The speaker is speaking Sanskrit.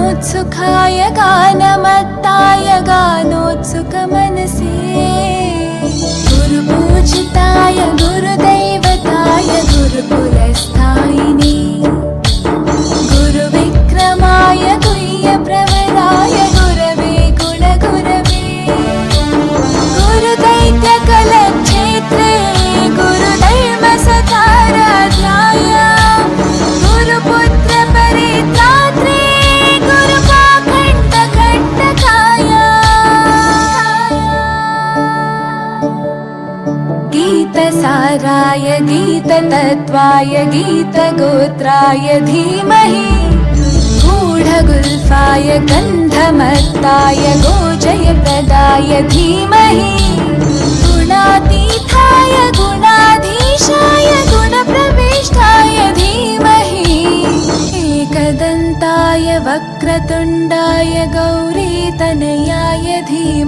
गानोत्सुकाय गानमत्ताय गानोत्सुकमनसे गुरुपूजिताय गुरुदैवताय गुरुकुलस्थायिने गुरुविक्रमाय गुह्यप्रवराय गुरवे गुणगुरवे गुरुदैत्यकलक्षेत्रे गुरुधर्मसताराध्याय गुरुपुत्रपरित्रात्रे गुरुपाखण्डखण्डकाय गीतसाराय गीततत्त्वाय गीतगोत्राय धीमहि गूढगुल्फाय गन्धमत्ताय गोजयप्रदाय धीमहि गुणातीताय गुणाधीशाय गुणप्रविष्टाय धीमहि एकदन्ताय वक्रतुण्डाय गौरीतनयाय धीमहि।